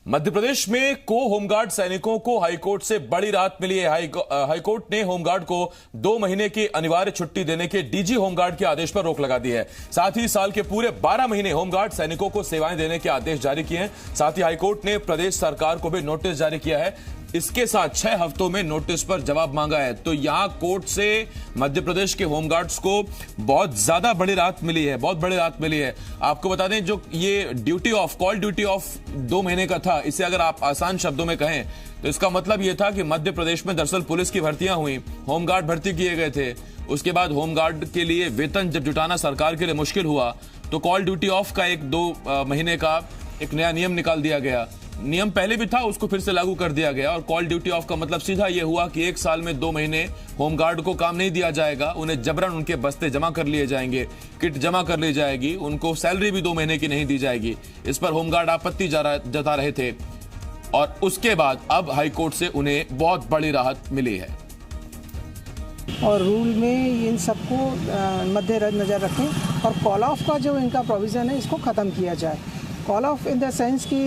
मध्य प्रदेश में होमगार्ड सैनिकों को हाईकोर्ट से बड़ी राहत मिली है। हाईकोर्ट ने होमगार्ड को 2 महीने की अनिवार्य छुट्टी देने के डीजी होमगार्ड के आदेश पर रोक लगा दी है। साथ ही साल के पूरे 12 महीने होमगार्ड सैनिकों को सेवाएं देने के आदेश जारी किए हैं। साथ ही हाईकोर्ट ने प्रदेश सरकार को भी नोटिस जारी किया है। इसके साथ 6 हफ्तों में नोटिस पर जवाब मांगा है। तो यहां कोर्ट से मध्य प्रदेश के होमगार्ड्स को बहुत ज्यादा बड़ी राहत मिली है, बहुत बड़ी राहत मिली है। आपको बता दें, जो ये duty of, call duty of 2 महीने का था, इसे अगर आप आसान शब्दों में कहें तो इसका मतलब यह था कि मध्य प्रदेश में दरअसल पुलिस की भर्तियां हुई, होमगार्ड भर्ती किए गए थे। उसके बाद होमगार्ड के लिए वेतन जब जुटाना सरकार के लिए मुश्किल हुआ तो कॉल ड्यूटी ऑफ का 1-2 महीने का एक नया नियम निकाल दिया गया। नियम पहले भी था, उसको फिर से लागू कर दिया गया। और कॉल ड्यूटी ऑफ का मतलब सीधा यह हुआ कि 1 साल में 2 महीने होमगार्ड को काम नहीं दिया जाएगा, उन्हें जबरन उनके बस्ते जमा कर लिए जाएंगे, किट जमा कर ली जाएगी, उनको सैलरी भी 2 महीने की नहीं दी जाएगी। इस पर होमगार्ड आपत्ति जता रहे थे और उसके बाद अब हाईकोर्ट से उन्हें बहुत बड़ी राहत मिली है। और रूल में इन सबको मद्देनजर रखें और कॉल ऑफ का जो इनका प्रोविज़न है इसको ख़त्म किया जाए। Call of in the sense कि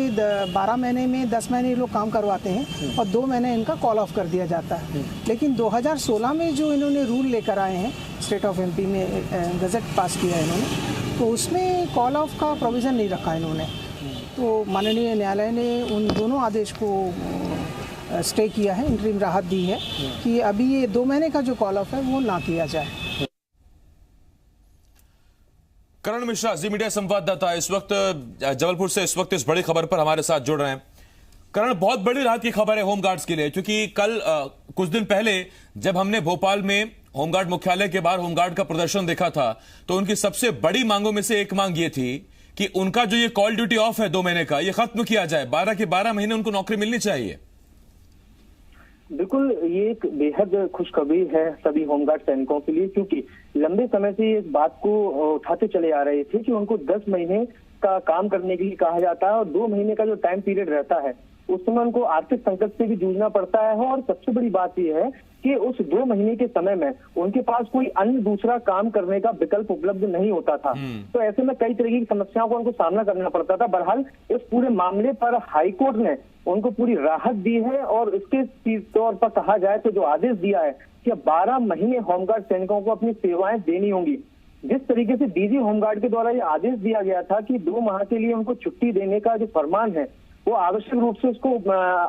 12 महीने में 10 महीने लोग काम करवाते हैं और 2 महीने इनका कॉल ऑफ कर दिया जाता है। लेकिन 2016 में जो इन्होंने रूल लेकर आए हैं, स्टेट ऑफ एमपी में गजट पास किया है इन्होंने, तो उसमें कॉल ऑफ का प्रोविज़न नहीं रखा इन्होंने। तो माननीय न्यायालय ने उन दोनों आदेश को स्टे किया है, इंटरिम राहत दी है कि अभी ये 2 महीने का जो कॉल ऑफ है वो ना किया जाए। करण मिश्रा, जी मीडिया संवाददाता, इस वक्त जबलपुर से इस वक्त इस बड़ी खबर पर हमारे साथ जुड़ रहे हैं। करण, बहुत बड़ी राहत की खबर है होमगार्ड्स के लिए, क्योंकि कल कुछ दिन पहले जब हमने भोपाल में होमगार्ड मुख्यालय के बाहर होमगार्ड का प्रदर्शन देखा था तो उनकी सबसे बड़ी मांगों में से एक मांग ये थी कि उनका जो ये कॉल ड्यूटी ऑफ है 2 महीने का, ये खत्म किया जाए। 12 के 12 महीने उनको नौकरी मिलनी चाहिए। बिल्कुल, ये एक बेहद खुशखबरी है सभी होमगार्ड सैनिकों के लिए, क्योंकि लंबे समय से इस बात को उठाते चले आ रहे थे कि उनको 10 महीने का काम करने के लिए कहा जाता है और 2 महीने का जो टाइम पीरियड रहता है उस समय उनको आर्थिक संकट से भी जूझना पड़ता है। और सबसे बड़ी बात यह है कि उस 2 महीने के समय में उनके पास कोई अन्य दूसरा काम करने का विकल्प उपलब्ध नहीं होता था। तो ऐसे में कई तरह की समस्याओं का उनको सामना करना पड़ता था। बहरहाल इस पूरे मामले पर हाईकोर्ट ने उनको पूरी राहत दी है और इसके तौर पर कहा जाए तो जो आदेश दिया है कि 12 महीने होमगार्ड सैनिकों को अपनी सेवाएं देनी होंगी। जिस तरीके से डीजी होमगार्ड के द्वारा यह आदेश दिया गया था कि 2 माह के लिए उनको छुट्टी देने का जो फरमान है वो आवश्यक रूप से उसको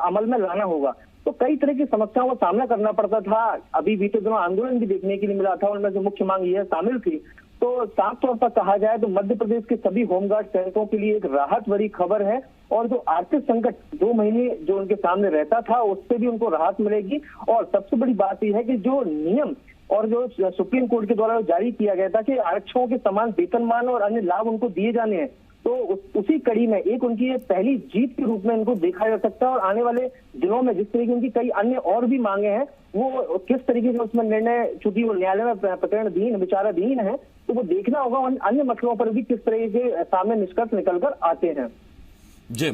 अमल में लाना होगा। तो कई तरह की समस्याओं का सामना करना पड़ता था। अभी बीते दिनों आंदोलन भी देखने के लिए मिला था, उनमें जो मुख्य मांग यह शामिल थी। तो साफ तौर पर कहा जाए तो मध्य प्रदेश के सभी होमगार्ड सैनिकों के लिए एक राहत भरी खबर है और जो आर्थिक संकट 2 महीने जो उनके सामने रहता था उससे भी उनको राहत मिलेगी। और सबसे बड़ी बात यह है कि जो नियम और जो सुप्रीम कोर्ट के द्वारा जारी किया गया था कि आरक्षकों के समान वेतनमान और अन्य लाभ उनको दिए जाने हैं, तो उसी कड़ी में एक उनकी ये पहली जीत के रूप में इनको देखा जा सकता है। और आने वाले दिनों में जिस तरीके उनकी कई अन्य और भी मांगे हैं वो किस तरीके से उसमें निर्णय, चूंकि वो न्यायालय में प्रकरणाधीन विचाराधीन है, तो वो देखना होगा उन अन्य मसलों पर भी किस तरह के सामने निष्कर्ष निकलकर आते हैं। जी,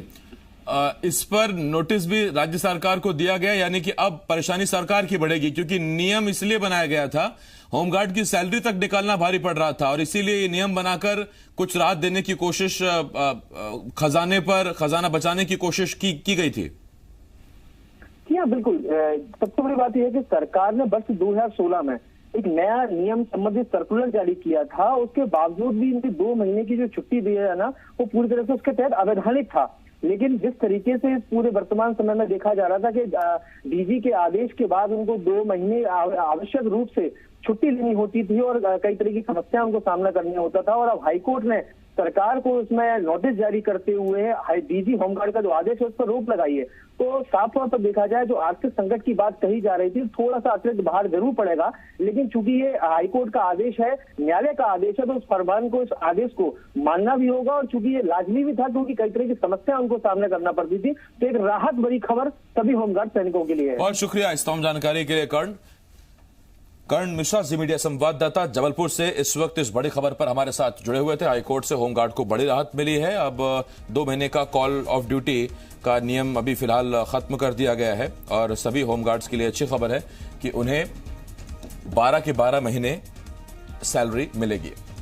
इस पर नोटिस भी राज्य सरकार को दिया गया, यानी कि अब परेशानी सरकार की बढ़ेगी, क्योंकि नियम इसलिए बनाया गया था, होमगार्ड की सैलरी तक निकालना भारी पड़ रहा था और इसीलिए ये नियम बनाकर कुछ राहत देने की कोशिश, खजाना बचाने की कोशिश की गई थी। हाँ बिल्कुल, सबसे बड़ी बात यह है कि सरकार ने वर्ष 2016 में एक नया नियम संबंधित सर्कुलर जारी किया था। उसके बावजूद भी इनकी 2 महीने की जो छुट्टी दी है ना, वो पूरी तरह से उसके तहत अवैधानिक था। लेकिन जिस तरीके से पूरे वर्तमान समय में देखा जा रहा था कि डीजी के आदेश के बाद उनको 2 महीने आवश्यक रूप से छुट्टी लेनी होती थी और कई तरह की समस्या उनको सामना करना होता था। और अब हाईकोर्ट ने सरकार को इसमें नोटिस जारी करते हुए डीजी होमगार्ड का जो आदेश है उस पर रोक लगाई है। तो साफ तौर पर देखा जाए जो आर्थिक संकट की बात कही जा रही थी, थोड़ा सा अतिरिक्त भार जरूर पड़ेगा, लेकिन चूंकि ये हाईकोर्ट का आदेश है, न्यायालय का आदेश है, तो उस फरमान को, इस आदेश को मानना भी होगा। और चूंकि ये लाजमी भी था क्योंकि कई तरह की समस्या उनको सामना करना पड़ती थी, तो एक राहत भरी खबर सभी होमगार्ड सैनिकों के लिए है। बहुत शुक्रिया इस तमाम जानकारी के लिए करण मिश्रा, जी मीडिया संवाददाता जबलपुर से इस वक्त इस बड़ी खबर पर हमारे साथ जुड़े हुए थे। हाईकोर्ट से होमगार्ड को बड़ी राहत मिली है। अब 2 महीने का कॉल ऑफ ड्यूटी का नियम अभी फिलहाल खत्म कर दिया गया है और सभी होमगार्ड्स के लिए अच्छी खबर है कि उन्हें 12 के 12 महीने सैलरी मिलेगी।